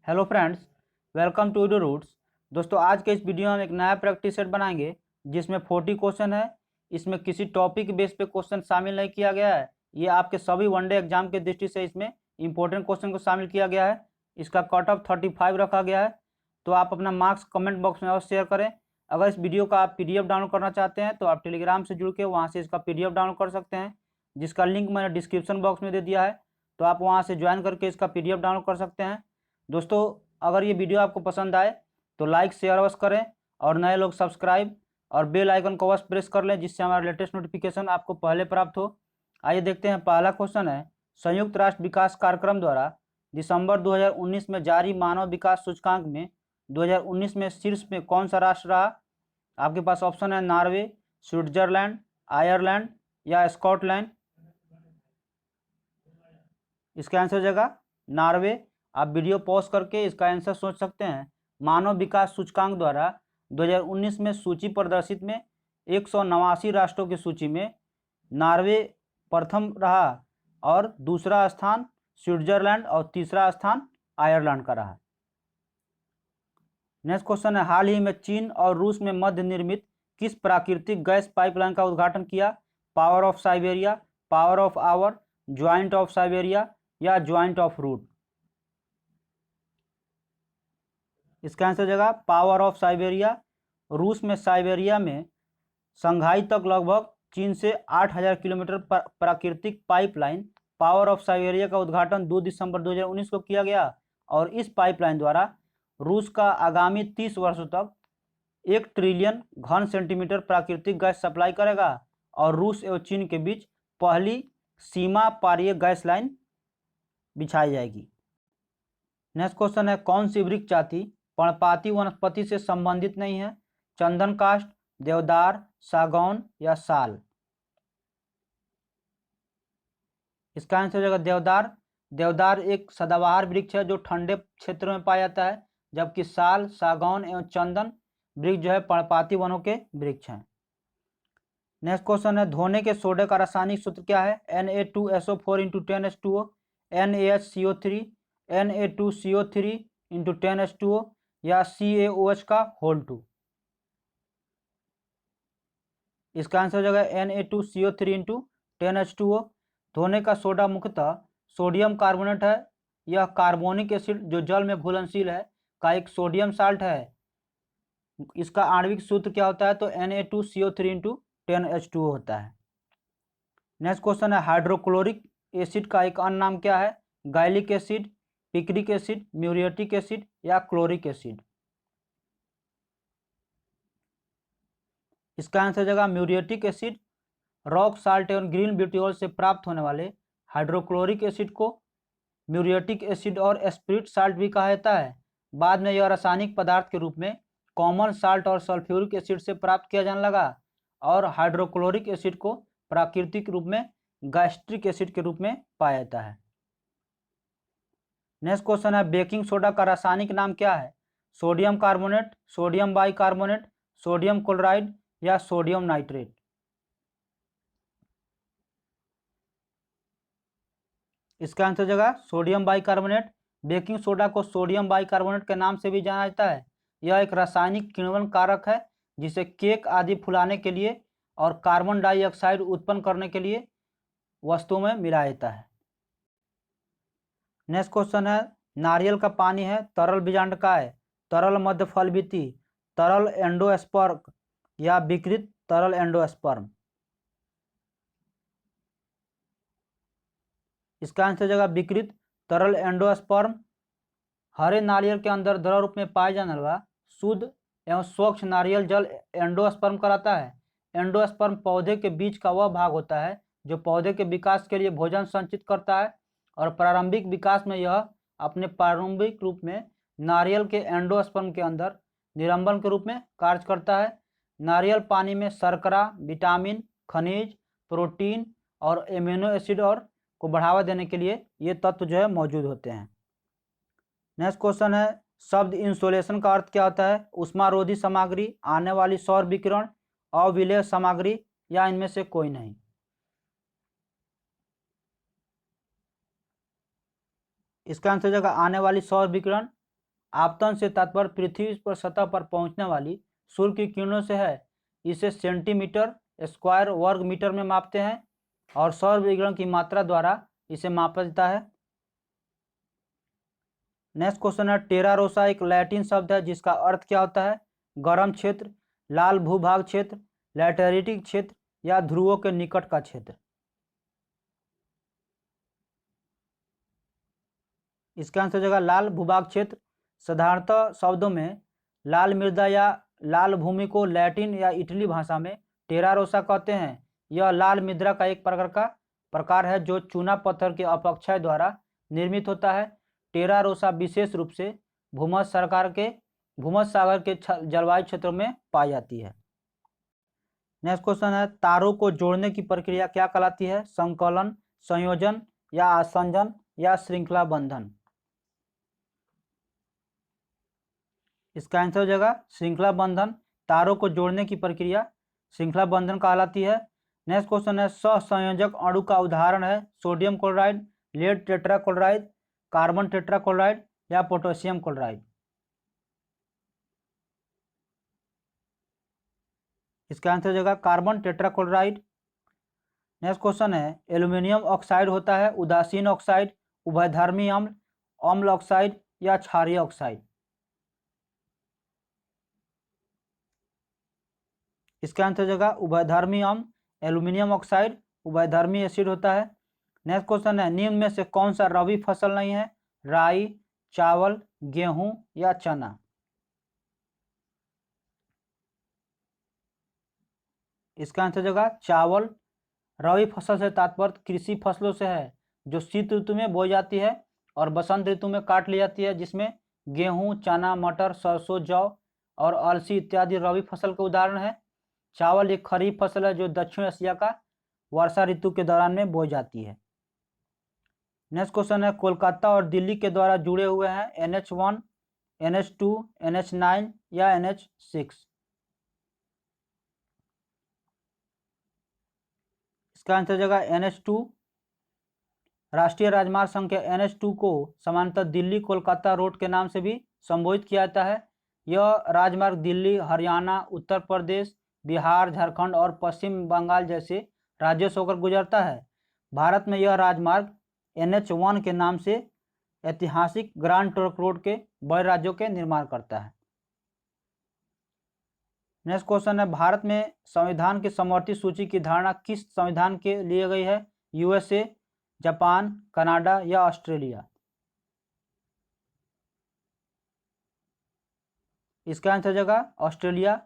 Hello friends, welcome to यूडो रूट्स। दोस्तों, आज के इस वीडियो में हम एक नया प्रैक्टिस सेट बनाएंगे जिसमें 40 क्वेश्चन है। इसमें किसी टॉपिक बेस पे क्वेश्चन शामिल नहीं किया गया है। ये आपके सभी वनडे एग्जाम के दृष्टि से इसमें इंपॉर्टेंट क्वेश्चन को शामिल किया गया है। इसका कट ऑफ 35 रखा गया है। तो आप अपना मार्क्स कमेंट बॉक्स में अवश्य शेयर करें। अगर इस वीडियो का आप PDF डाउनलोड करना चाहते हैं तो आप टेलीग्राम से जुड़ के वहाँ से इसका PDF डाउनलोड कर सकते हैं, जिसका लिंक मैंने डिस्क्रिप्शन बॉक्स में दे दिया है। तो आप वहाँ से ज्वाइन करके इसका PDF डाउनलोड कर सकते हैं। दोस्तों, अगर ये वीडियो आपको पसंद आए तो लाइक शेयर अवश्य करें और नए लोग सब्सक्राइब और बेल आइकन को अवश्य प्रेस कर लें, जिससे हमारा लेटेस्ट नोटिफिकेशन आपको पहले प्राप्त हो। आइए देखते हैं। पहला क्वेश्चन है, संयुक्त राष्ट्र विकास कार्यक्रम द्वारा दिसंबर 2019 में जारी मानव विकास सूचकांक में 2019 में शीर्ष में कौन सा राष्ट्र रहा? आपके पास ऑप्शन है नॉर्वे, स्विट्जरलैंड, आयरलैंड या स्कॉटलैंड। इसका आंसर हो जाएगा नॉर्वे। आप वीडियो पॉज करके इसका आंसर सोच सकते हैं। मानव विकास सूचकांक द्वारा 2019 में सूची प्रदर्शित में 189 राष्ट्रों की सूची में नॉर्वे प्रथम रहा और दूसरा स्थान स्विट्जरलैंड और तीसरा स्थान आयरलैंड का रहा। नेक्स्ट क्वेश्चन है, हाल ही में चीन और रूस में मध्य निर्मित किस प्राकृतिक गैस पाइपलाइन का उद्घाटन किया? Power of Siberia, power of our, joint of Siberia या ज्वाइंट ऑफ रूट। इसका आंसर हो जाएगा पावर ऑफ साइबेरिया। रूस में साइबेरिया में संघाई तक लगभग चीन से 8000 किलोमीटर प्राकृतिक पाइपलाइन पावर ऑफ साइबेरिया का उद्घाटन 2 दिसंबर 2019 को किया गया और इस पाइपलाइन द्वारा रूस का आगामी 30 वर्षों तक 1 ट्रिलियन घन सेंटीमीटर प्राकृतिक गैस सप्लाई करेगा और रूस एवं चीन के बीच पहली सीमा पारीय गैस लाइन बिछाई जाएगी। नेक्स्ट क्वेश्चन है, कौन सी वृक्ष जाति पर्णपाती वनस्पति से संबंधित नहीं है? चंदन काष्ठ, देवदार, सागौन या साल। इसका आंसर हो जाएगा देवदार। देवदार एक सदाबहार वृक्ष है जो ठंडे क्षेत्रों में पाया जाता है, जबकि साल, सागौन एवं चंदन वृक्ष जो है पर्णपाती वनों के वृक्ष हैं। नेक्स्ट क्वेश्चन है, धोने के सोडे का रासायनिक सूत्र क्या है? Na2SO4 × 10H2O, NaHCO3, Na2CO3 × 10H2O या CaOH का होल 2। इसका आंसर हो जाएगा Na2CO3 × 10H2O। धोने का सोडा मुख्यतः सोडियम कार्बोनेट है। यह कार्बोनिक एसिड जो जल में घुलनशील है का एक सोडियम साल्ट है। इसका आणविक सूत्र क्या होता है? तो Na2CO3 × 10H2O होता है। नेक्स्ट क्वेश्चन है, हाइड्रोक्लोरिक एसिड का एक अन्य नाम क्या है? Gallic acid, picric acid, muriatic acid या क्लोरिक एसिड। इसका आंसर हो जाएगा म्यूरिएटिक एसिड। रॉक साल्ट एवं ग्रीन ब्यूटियोल से प्राप्त होने वाले हाइड्रोक्लोरिक एसिड को म्यूरिएटिक एसिड और स्पिरिट साल्ट भी कहा जाता है। बाद में यह रासायनिक पदार्थ के रूप में कॉमन साल्ट और सल्फ्यूरिक एसिड से प्राप्त किया जाने लगा और हाइड्रोक्लोरिक एसिड को प्राकृतिक रूप में गैस्ट्रिक एसिड के रूप में पाया जाता है। नेक्स्ट क्वेश्चन है, बेकिंग सोडा का रासायनिक नाम क्या है? Sodium carbonate, sodium bicarbonate, sodium chloride या सोडियम नाइट्रेट। इसका आंसर हो जाएगा सोडियम बाइकार्बोनेट। बेकिंग सोडा को सोडियम बाइकार्बोनेट के नाम से भी जाना जाता है। यह एक रासायनिक किण्वन कारक है जिसे केक आदि फुलाने के लिए और कार्बन डाइऑक्साइड उत्पन्न करने के लिए वस्तुओं में मिलाया जाता है। नेक्स्ट क्वेश्चन है, नारियल का पानी है तरल बीजांडकाय, तरल मध्य फलभित्ति, तरल एंडोस्पर्म या विकृत तरल एंडोस्पर्म। इसका आंसर हो जाएगा विकृत तरल एंडोस्पर्म। हरे नारियल के अंदर द्रव रूप में पाए जाने वाला शुद्ध एवं स्वच्छ नारियल जल एंडोस्पर्म कहलाता है। एंडोस्पर्म पौधे के बीच का वह भाग होता है जो पौधे के विकास के लिए भोजन संचित करता है और प्रारंभिक विकास में यह अपने प्रारंभिक रूप में नारियल के एंडोस्पर्म के अंदर निलंबन के रूप में कार्य करता है। नारियल पानी में शर्करा, विटामिन, खनिज, प्रोटीन और एमिनो एसिड और को बढ़ावा देने के लिए ये तत्व जो है मौजूद होते हैं। नेक्स्ट क्वेश्चन है, शब्द इंसुलेशन का अर्थ क्या होता है? उष्मारोधी सामग्री, आने वाली सौर विकिरण, अविलेय सामग्री या इनमें से कोई नहीं। इसका आंसर हो जाएगा आने वाली सौर विकिरण। आपतन से तात्पर्य पृथ्वी पर सतह पर पहुंचने वाली सूर्य की किरणों से है। इसे सेंटीमीटर स्क्वायर वर्ग मीटर में मापते हैं और सौर विकिरण की मात्रा द्वारा इसे मापा जाता है। नेक्स्ट क्वेश्चन है, टेरा रोसा एक लैटिन शब्द है जिसका अर्थ क्या होता है? गर्म क्षेत्र, लाल भूभाग क्षेत्र, लैटेरिटिक क्षेत्र या ध्रुवों के निकट का क्षेत्र। इसका आंसर हो जाएगा लाल भूभाग क्षेत्र। साधारणतः शब्दों में लाल मृदा या लाल भूमि को लैटिन या इटली भाषा में टेरा रोसा कहते हैं। यह लाल मृदा का एक प्रकार है जो चूना पत्थर के अपक्षय द्वारा निर्मित होता है। टेरा रोसा विशेष रूप से भूमध्य सागर के जलवायु क्षेत्रों में पाई जाती है। नेक्स्ट क्वेश्चन है, तारों को जोड़ने की प्रक्रिया क्या कहलाती है? संकलन, संयोजन या आसंजन या श्रृंखला बंधन। इसका आंसर हो जाएगा श्रृंखला बंधन। तारों को जोड़ने की प्रक्रिया श्रृंखला बंधन कहलाती है। नेक्स्ट क्वेश्चन है, सहसंयोजक अणु का उदाहरण है sodium chloride, lead tetrachloride, carbon tetrachloride या पोटेशियम क्लोराइड। इसका आंसर हो जाएगा कार्बन टेट्राक्लोराइड। नेक्स्ट क्वेश्चन है, एल्यूमिनियम ऑक्साइड होता है उदासीन ऑक्साइड, उभयधर्मी अम्ल, अम्ल ऑक्साइड या क्षारीय ऑक्साइड। इसका आंसर हो जाएगा उभयधर्मी अम्ल। एल्यूमिनियम ऑक्साइड उभयधर्मी एसिड होता है। नेक्स्ट क्वेश्चन है, निम्न में से कौन सा रबी फसल नहीं है? राई, चावल, गेहूं या चना। इसका आंसर हो जाएगा चावल। रबी फसल से तात्पर्य कृषि फसलों से है जो शीत ऋतु में बोई जाती है और बसंत ऋतु में काट ली जाती है, जिसमें गेहूं, चना, मटर, सरसों, जौ और अलसी इत्यादि रबी फसल के उदाहरण है। चावल एक खरीफ फसल है जो दक्षिण एशिया का वर्षा ऋतु के दौरान में बोई जाती है। नेक्स्ट क्वेश्चन है, कोलकाता और दिल्ली के द्वारा जुड़े हुए हैं NH1, NH2, NH9 या NH6। इसका आंसर हो जाएगा NH2। राष्ट्रीय राजमार्ग संख्या NH2 को सामान्यतः दिल्ली कोलकाता रोड के नाम से भी संबोधित किया जाता है। यह राजमार्ग दिल्ली, हरियाणा, उत्तर प्रदेश, बिहार, झारखंड और पश्चिम बंगाल जैसे राज्यों से होकर गुजरता है। भारत में यह राजमार्ग NH1 के नाम से ऐतिहासिक ग्रांड ट्रंक रोड के बड़े राज्यों के निर्माण करता है। नेक्स्ट क्वेश्चन है, भारत में संविधान की समवर्ती सूची की धारणा किस संविधान के लिए गई है? USA, जापान, कनाडा या ऑस्ट्रेलिया। इसका आंसर हो जाएगा ऑस्ट्रेलिया।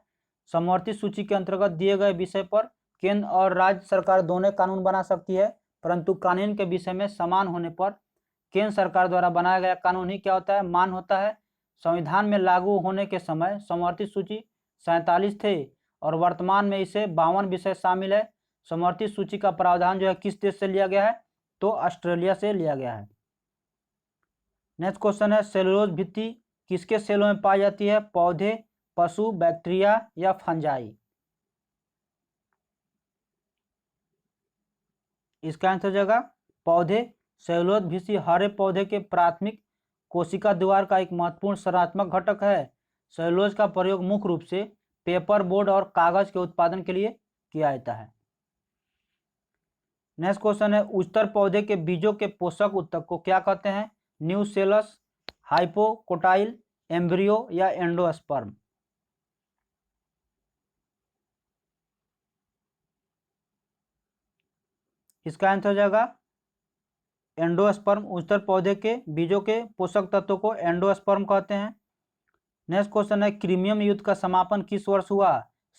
समवर्ती सूची के अंतर्गत दिए गए विषय पर केंद्र और राज्य सरकार दोनों कानून बना सकती है, परंतु कानून के विषय में समान होने पर केंद्र सरकार द्वारा बनाया गया कानून ही क्या होता है? मान होता है। संविधान में लागू होने के समय समवर्ती सूची 47 थे और वर्तमान में इसे 52 विषय शामिल है। समवर्ती सूची का प्रावधान जो है किस देश से लिया गया है? तो ऑस्ट्रेलिया से लिया गया है। नेक्स्ट क्वेश्चन है, सेलुलोज भित्ति किसके सेलों में पाई जाती है? पौधे, पशु, बैक्टीरिया या फंजाई। इसका आंसर हो जाएगा पौधे। सेलुलोज भित्ति हरे पौधे के प्राथमिक कोशिका द्वार का एक महत्वपूर्ण संरचनात्मक घटक है। सेलुलोज का प्रयोग मुख्य रूप से पेपर बोर्ड और कागज के उत्पादन के लिए किया जाता है। नेक्स्ट क्वेश्चन है, उच्चतर पौधे के बीजों के पोषक ऊतक को क्या कहते हैं? न्यूसेलस, हाइपोकोटाइल, एम्ब्रियो या एंडोस्पर्म। इसका आंसर हो जाएगा एंडोस्पर्म। उच्चतर पौधे के बीजों के पोषक तत्वों को एंडोस्पर्म कहते हैं। नेक्स्ट क्वेश्चन है, क्रीमियम युद्ध का समापन किस वर्ष हुआ?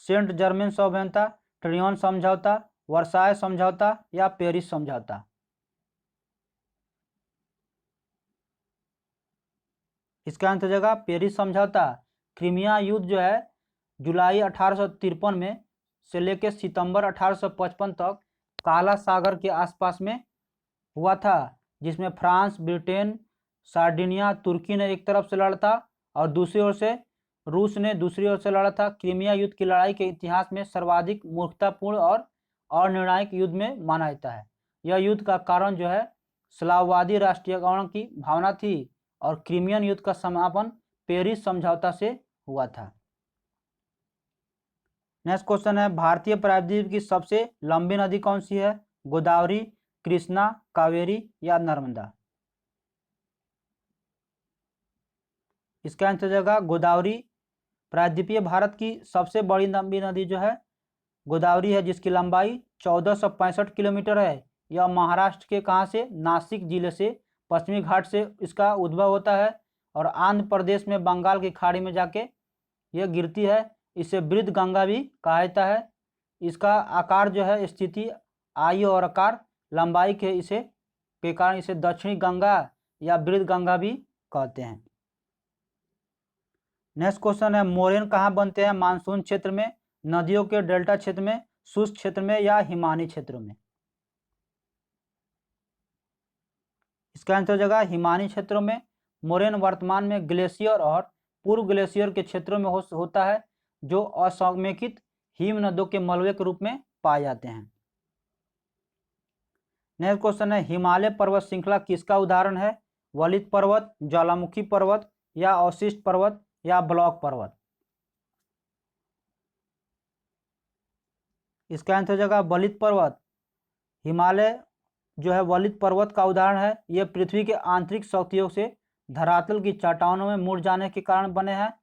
सेंट जर्मेन समझौता, ट्रियन समझौता, वर्साय समझौता या पेरिस समझौता। इसका आंसर हो जाएगा पेरिस समझौता। क्रीमिया युद्ध जो है जुलाई 1853 में से लेकर सितंबर 1855 तक काला सागर के आसपास में हुआ था, जिसमें फ्रांस, ब्रिटेन, सार्डिनिया, तुर्की ने एक तरफ से लड़ा था और दूसरी ओर से रूस ने दूसरी ओर से लड़ा था। क्रीमिया युद्ध की लड़ाई के इतिहास में सर्वाधिक मूर्खतापूर्ण और अनिर्णायक युद्ध में माना जाता है। यह युद्ध का कारण जो है स्लाववादी राष्ट्रीयकरण की भावना थी और क्रीमियन युद्ध का समापन पेरिस समझौता से हुआ था। नेक्स्ट क्वेश्चन है, भारतीय प्रायद्वीप की सबसे लंबी नदी कौन सी है? गोदावरी, कृष्णा, कावेरी या नर्मदा? इसका आंसर हो जाएगा गोदावरी। प्रायद्वीपीय भारत की सबसे बड़ी लंबी नदी जो है गोदावरी है, जिसकी लंबाई 1465 किलोमीटर है। यह महाराष्ट्र के कहाँ से? नासिक जिले से पश्चिमी घाट से इसका उद्भव होता है और आंध्र प्रदेश में बंगाल की खाड़ी में जाके यह गिरती है। इसे वृद्ध गंगा भी कहा जाता है। इसका आकार जो है, स्थिति, आयु और आकार, लंबाई के कारण इसे दक्षिणी गंगा या वृद्ध गंगा भी कहते हैं। नेक्स्ट क्वेश्चन है, मोरेन कहाँ बनते हैं? मानसून क्षेत्र में, नदियों के डेल्टा क्षेत्र में, शुष्क क्षेत्र में या हिमानी क्षेत्रों में? इसका आंसर हो जाएगा हिमानी क्षेत्रों में। मोरेन वर्तमान में ग्लेशियर और पूर्व ग्लेशियर के क्षेत्रों में होता है, जो असंमेकित हिम नदों के मलबे के रूप में पाए जाते हैं। नेक्स्ट क्वेश्चन है, हिमालय पर्वत श्रृंखला किसका उदाहरण है? वलित पर्वत, ज्वालामुखी पर्वत या अवशिष्ट पर्वत या ब्लॉक पर्वत? इसका आंसर हो जाएगा वलित पर्वत। हिमालय जो है वलित पर्वत का उदाहरण है। यह पृथ्वी के आंतरिक शक्तियों से धरातल की चट्टानों में मुड़ जाने के कारण बने हैं।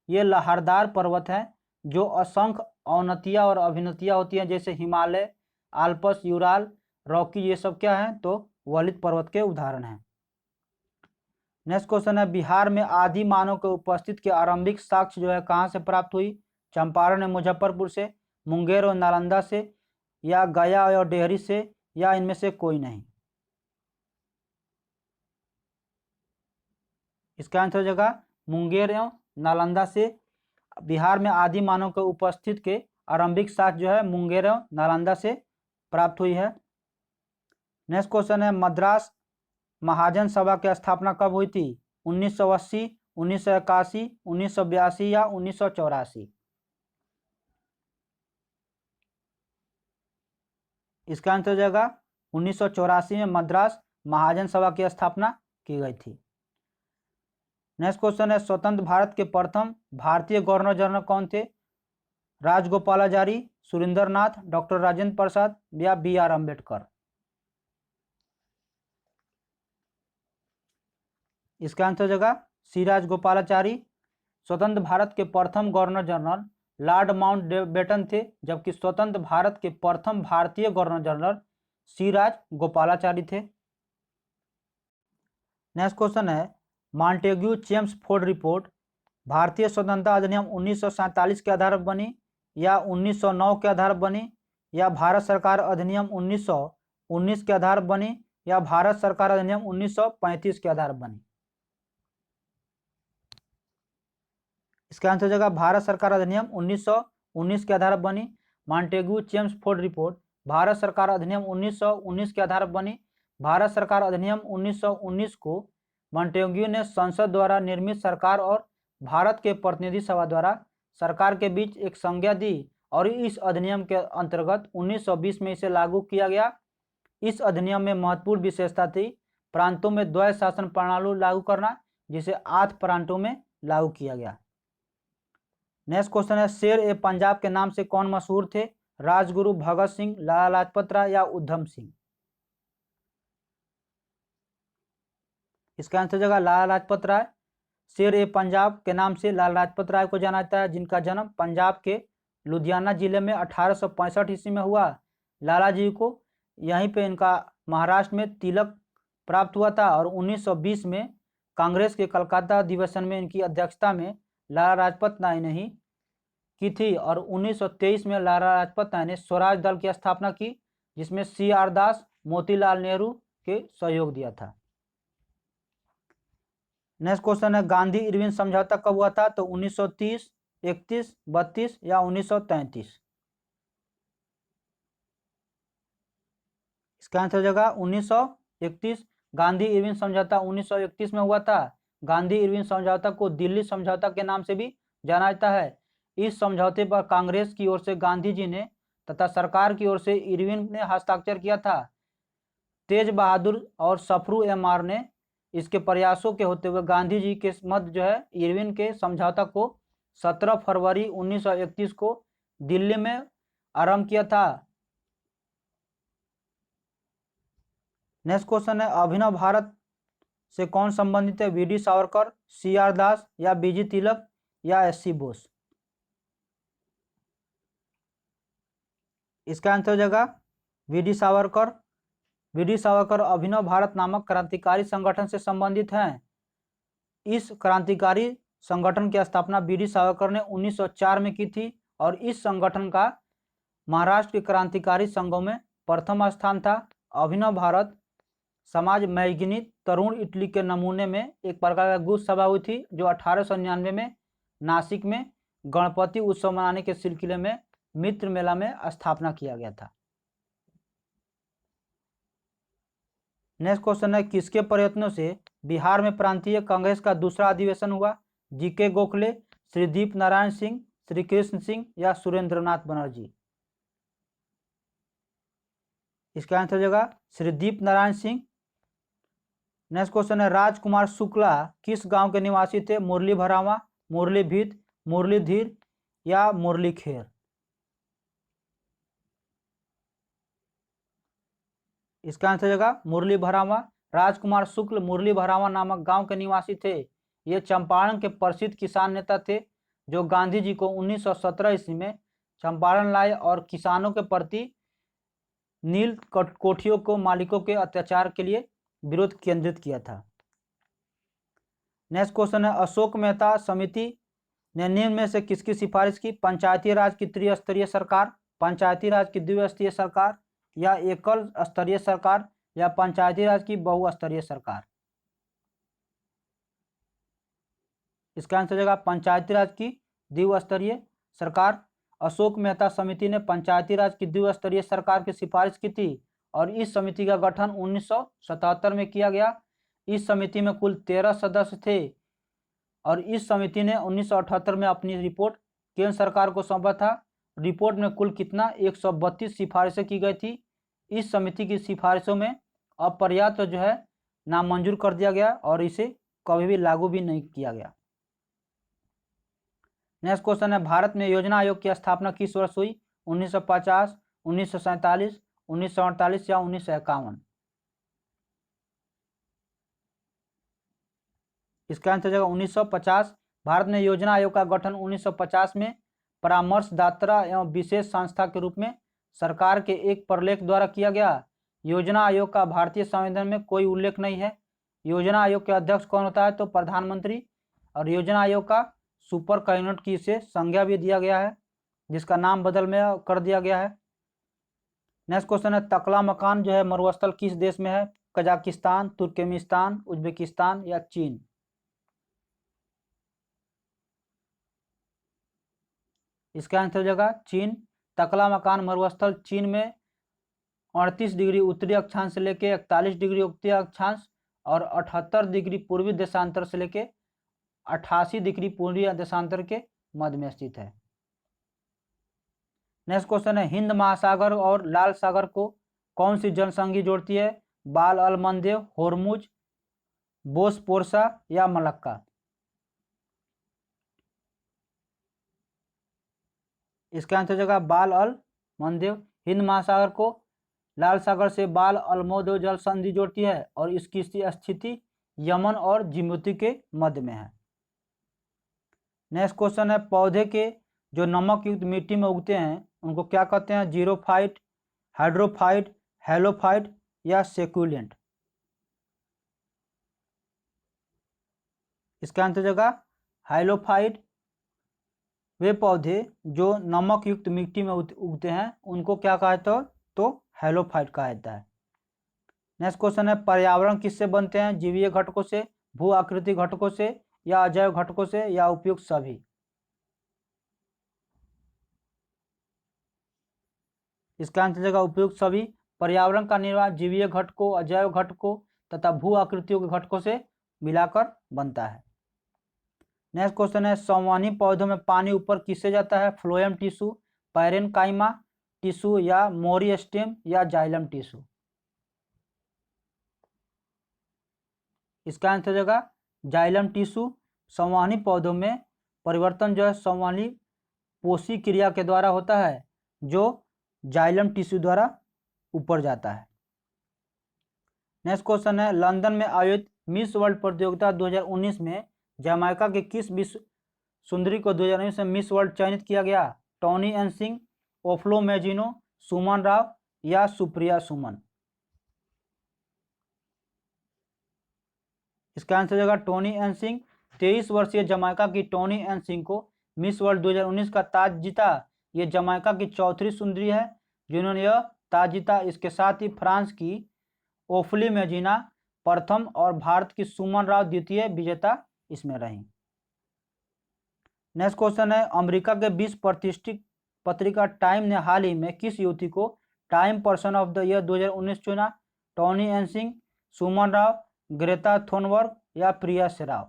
ये लहरदार पर्वत हैं जो असंख्य अवनतियां और अभिनतियां होती हैं, जैसे हिमालय, आल्प्स, यूराल, रॉकी, ये सब क्या हैं? तो वलित पर्वत के उदाहरण हैं। नेक्स्ट क्वेश्चन है, बिहार में आदि मानव के उपस्थित के आरंभिक साक्ष्य जो है कहाँ से प्राप्त हुई? चंपारण और मुजफ्फरपुर से, मुंगेर और नालंदा से, या गया और डेहरी से, या इनमें से कोई नहीं? इसका आंसर हो जाएगा मुंगेर एवं नालंदा से। बिहार में आदि मानव के उपस्थित के आरंभिक साक्ष्य जो है मुंगेर एवं नालंदा से प्राप्त हुई है। नेक्स्ट क्वेश्चन है, मद्रास महाजन सभा की स्थापना कब हुई थी? 1980, 1981, 1982 या 1984? इसका आंसर हो जाएगा 1984 में मद्रास महाजन सभा की स्थापना की गई थी। नेक्स्ट क्वेश्चन है, स्वतंत्र भारत के प्रथम भारतीय गवर्नर जनरल कौन थे? राजगोपालाचारी, सुरेंद्र नाथ, डॉक्टर राजेंद्र प्रसाद या B.R. अम्बेडकर? इसका आंसर हो जाएगा सी राजगोपालाचारी। स्वतंत्र भारत के प्रथम गवर्नर जनरल लॉर्ड माउंटबेटन थे, जबकि स्वतंत्र भारत के प्रथम भारतीय गवर्नर जनरल सी राजगोपालाचारी थे। नेक्स्ट क्वेश्चन है, मॉन्टेग्यू चेम्सफोर्ड रिपोर्ट भारतीय स्वतंत्रता अधिनियम 1947 के आधार पर बनी या 1909 के आधार पर बनी या भारत सरकार अधिनियम 1919 के आधार पर बनी या भारत सरकार अधिनियम 1935 के आधार पर बनी? इसका आंसर हो जाएगा भारत सरकार अधिनियम 1919 के आधार पर बनी। मॉन्टेग्यू चेम्सफोर्ड रिपोर्ट भारत सरकार अधिनियम 1919 के आधार पर बनी। भारत सरकार अधिनियम 1919 को मॉन्टेग्यू ने संसद द्वारा निर्मित सरकार और भारत के प्रतिनिधि सभा द्वारा सरकार के बीच एक संज्ञा दी और इस अधिनियम के अंतर्गत 1920 में इसे लागू किया गया। इस अधिनियम में महत्वपूर्ण विशेषता थी प्रांतों में द्वैध शासन प्रणाली लागू करना, जिसे 8 प्रांतों में लागू किया गया। नेक्स्ट क्वेश्चन है, शेर ए पंजाब के नाम से कौन मशहूर थे? राजगुरु, भगत सिंह, लाला लाजपत राय या उधम सिंह? इसका आंसर हो जाएगा लाला लाजपत राय। शेर ए पंजाब के नाम से लाला लाजपत राय को जाना जाता है, जिनका जन्म पंजाब के लुधियाना जिले में 1865 ईस्वी में हुआ। लाला जी को यहीं पे इनका महाराष्ट्र में तिलक प्राप्त हुआ था और 1920 में कांग्रेस के कलकत्ता अधिवेशन में इनकी अध्यक्षता में लाला लाजपत राय ने ही की थी और 1923 में लाला लाजपत राय ने स्वराज दल की स्थापना की, जिसमें CR दास, मोतीलाल नेहरू के सहयोग दिया था। नेक्स्ट क्वेश्चन है, गांधी इरविन समझौता कब हुआ था? तो 1930, 31, 32 या 1933? इसका आंसर हो जाएगा 1931। गांधी इरविन समझौता 1931 में हुआ था। गांधी इरविन समझौता को दिल्ली समझौता के नाम से भी जाना जाता है। इस समझौते पर कांग्रेस की ओर से गांधी जी ने तथा सरकार की ओर से इरविन ने हस्ताक्षर किया था। तेज बहादुर और सफरू MR ने इसके प्रयासों के होते हुए गांधी जी के मध्य जो है इरविन के समझौता को 17 फरवरी 1931 को दिल्ली में आरंभ किया था। नेक्स्ट क्वेश्चन है अभिनव भारत से कौन संबंधित है? वी.डी. सावरकर, सी.आर. दास या बी.जी. तिलक या एस.सी. बोस? इसका आंसर हो जाएगा वी.डी. सावरकर। वी.डी. सावरकर अभिनव भारत नामक क्रांतिकारी संगठन से संबंधित हैं। इस क्रांतिकारी संगठन की स्थापना वी.डी. सावरकर ने 1904 में की थी और इस संगठन का महाराष्ट्र के क्रांतिकारी संघों में प्रथम स्थान था। अभिनव भारत समाज मैगनी तरुण इटली के नमूने में एक प्रकार का गुट सभा हुई थी जो 1899 में नासिक में गणपति उत्सव मनाने के सिलसिले में मित्र मेला में स्थापना किया गया था। नेक्स्ट क्वेश्चन है किसके प्रयत्नों से बिहार में प्रांतीय कांग्रेस का दूसरा अधिवेशन हुआ? जी.के. गोखले, श्री दीप नारायण सिंह, श्री कृष्ण सिंह या सुरेंद्रनाथ बनर्जी? इसका आंसर हो जाएगा श्री दीप नारायण सिंह। नेक्स्ट क्वेश्चन है राजकुमार शुक्ला किस गांव के निवासी थे? मुरली भरावा, मुरली भीत, मुरली धीर या मुरली खेर? इसका आंसर हो जाएगा मुरली भरावा। राजकुमार शुक्ल मुरली भरावा नामक गांव के निवासी थे। ये चंपारण के प्रसिद्ध किसान नेता थे जो गांधी जी को 1917 ईस्वी में चंपारण लाए और किसानों के प्रति नील कोठियों को मालिकों के अत्याचार के लिए विरोध केंद्रित किया था। नेक्स्ट क्वेश्चन है अशोक मेहता समिति ने निम्न में से किसकी सिफारिश की? पंचायती राज की त्रिस्तरीय सरकार, पंचायती राज की द्विस्तरीय सरकार या एकल स्तरीय सरकार या पंचायती राज की बहुस्तरीय सरकार? इसका आंसर हो जाएगा पंचायती राज की द्विस्तरीय सरकार। अशोक मेहता समिति ने पंचायती राज की द्विस्तरीय सरकार की सिफारिश की थी और इस समिति का गठन 1977 में किया गया। इस समिति में कुल 13 सदस्य थे और इस समिति ने 1978 में अपनी रिपोर्ट केंद्र सरकार को सौंपा था। रिपोर्ट में कुल कितना 132 सिफारिशें की गई थी। इस समिति की सिफारिशों में अपर्याप्त जो है नामंजूर कर दिया गया और इसे कभी भी लागू भी नहीं किया गया। नेक्स्ट क्वेश्चन है भारत में योजना आयोग की स्थापना किस वर्ष हुई? 1950, 1947, 1948 या 1951? इसका आंसर हो जाएगा 1950। भारत में योजना आयोग का गठन 1950 में परामर्शदाता एवं विशेष संस्था के रूप में सरकार के एक प्रलेख द्वारा किया गया। योजना आयोग का भारतीय संविधान में कोई उल्लेख नहीं है। योजना आयोग के अध्यक्ष कौन होता है? तो प्रधानमंत्री। और योजना आयोग का सुपर कैबिनेट की इसे संज्ञा भी दिया गया है जिसका नाम बदल में कर दिया गया है। नेक्स्ट क्वेश्चन है तकला मकान जो है मरुस्थल किस देश में है? कजाकिस्तान, तुर्कमेनिस्तान, उज्बेकिस्तान या चीन? इसका आंसर हो जाएगा चीन। तकला मकान मरुस्थल चीन में 38 डिग्री उत्तरी अक्षांश से लेके 41 डिग्री उत्तरी अक्षांश और 78 डिग्री पूर्वी देशांतर से लेके 88 डिग्री पूर्वी देशांतर के मध्य में स्थित है। नेक्स्ट क्वेश्चन है हिंद महासागर और लाल सागर को कौन सी जनसंघी जोड़ती है? बाल अल मंदेव, होर्मुज, बोसपोरसा या मलक्का? इसका आंसर हो जाएगा बाल अल मंदेव। हिंद महासागर को लाल सागर से बाल अल मंदेव जल संधि जोड़ती है और इसकी स्थिति यमन और जिबूती के मध्य में है। नेक्स्ट क्वेश्चन है पौधे के जो नमक युक्त मिट्टी में उगते हैं उनको क्या कहते हैं? जीरोफाइट, हाइड्रोफाइट, हेलोफाइट या सेक्युलेंट? इसका आंसर हो जाएगा हाइलोफाइट। वे पौधे जो नमक युक्त मिट्टी में उगते हैं उनको क्या कहा जाता है? तो हेलोफाइट कहा जाता है। नेक्स्ट क्वेश्चन है पर्यावरण किससे बनते हैं? जीवीय घटकों से, भू आकृति घटकों से या अजैव घटकों से या उपयुक्त सभी? इसका आंसर जगह उपयुक्त सभी। पर्यावरण का निर्माण जीवीय घटकों, अजैव घटकों तथा भू आकृतियों के घटकों से मिलाकर बनता है। नेक्स्ट क्वेश्चन है संवहनी पौधों में पानी ऊपर किससे जाता है? फ्लोएम टिश्यू, पैरेनकाइमा टिश्यू या मोरी स्टेम या जाइलम टिश्यू? इसका आंसर हो जाएगा जाइलम टिश्यू। संवहनी पौधों में परिवर्तन जो है संवहनी पोषी क्रिया के द्वारा होता है, जो जाइलम टिश्यू द्वारा ऊपर जाता है। नेक्स्ट क्वेश्चन है, लंदन में आयोजित मिस वर्ल्ड प्रतियोगिता 2019 में जमाइका के किस विश्व सुंदरी को 2019 में मिस वर्ल्ड चयनित किया गया? टॉनी एन सिंह, ओफ्लो मेजिनो, सुमन राव या सुप्रिया सुमन? इसका आंसर हो जाएगा टोनी एन सिंह। 23 वर्षीय जमाइका की टोनी एन सिंह को मिस वर्ल्ड 2019 का ताज जीता। ये जमाइका की चौथी सुंदरी है जिन्होंने यह ताज जीता। इसके साथ ही फ्रांस की ओफ्ली मेजिना प्रथम और भारत की सुमन राव द्वितीय विजेता इसमें रही। नेक्स्ट क्वेश्चन है, अमेरिका के 20 प्रतिष्ठित पत्रिका टाइम ने हाल ही में किस युवती को time person of the year 2019 चुना? टॉनी एन सिंह, सुमन राव, ग्रेटा थुनबर्ग या प्रिया सेराव?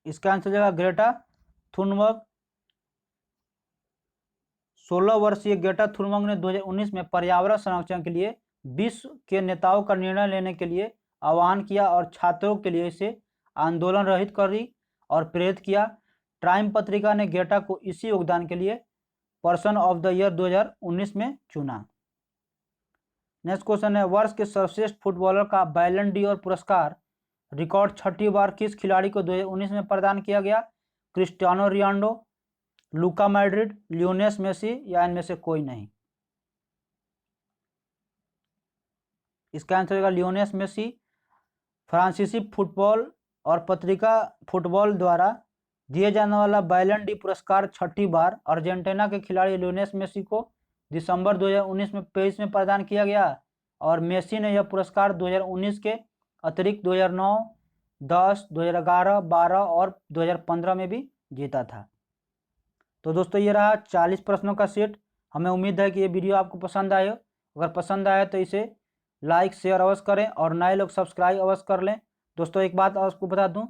इसका आंसर जाएगा ग्रेटा थुनबर्ग। 16 वर्षीय ग्रेटा थुनबर्ग ने 2019 में पर्यावरण संरक्षण के लिए विश्व के नेताओं का निर्णय लेने के लिए आह्वान किया और छात्रों के लिए इसे आंदोलन रहित करी और प्रेरित किया। टाइम पत्रिका ने ग्रेटा को इसी योगदान के लिए पर्सन ऑफ द ईयर 2019 में चुना। नेक्स्ट क्वेश्चन है, वर्ष के सर्वश्रेष्ठ फुटबॉलर का बैलन डी और पुरस्कार रिकॉर्ड 6ठी बार किस खिलाड़ी को 2019 में प्रदान किया गया? क्रिस्टियानो रोनाल्डो, लुका मैड्रिड, लियोनेल मेसी या इनमें से कोई नहीं? इसका आंसर होगा लियोनेल मेसी। फ्रांसीसी फुटबॉल और पत्रिका फुटबॉल द्वारा दिए जाने वाला बैलन डी पुरस्कार 6ठी बार अर्जेंटीना के खिलाड़ी लियोनेल मेसी को दिसंबर 2019 में पेरिस में प्रदान किया गया और मेसी ने यह पुरस्कार 2019 के अतिरिक्त 2009, 10, 2011, 12 और 2015 में भी जीता था। तो दोस्तों ये रहा 40 प्रश्नों का सेट। हमें उम्मीद है कि ये वीडियो आपको पसंद आए। अगर पसंद आया तो इसे लाइक शेयर अवश्य करें और नए लोग सब्सक्राइब अवश्य कर लें। दोस्तों एक बात आपको बता दूं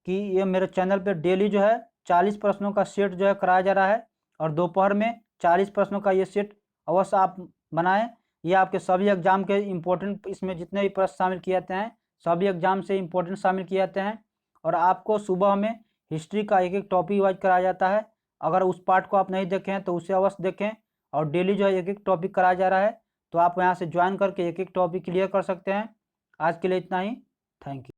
कि ये मेरे चैनल पे डेली जो है 40 प्रश्नों का सेट जो है कराया जा रहा है और दोपहर में 40 प्रश्नों का ये सेट अवश्य आप बनाएं। ये आपके सभी एग्जाम के इम्पोर्टेंट, इसमें जितने भी प्रश्न शामिल किए जाते हैं सभी एग्जाम से इम्पोर्टेंट शामिल किए जाते हैं और आपको सुबह में हिस्ट्री का एक एक टॉपिक वाइज कराया जाता है। अगर उस पार्ट को आप नहीं देखें हैं तो उसे अवश्य देखें और डेली जो है एक एक टॉपिक कराया जा रहा है, तो आप यहाँ से ज्वाइन करके एक एक टॉपिक क्लियर कर सकते हैं। आज के लिए इतना ही। Thank you.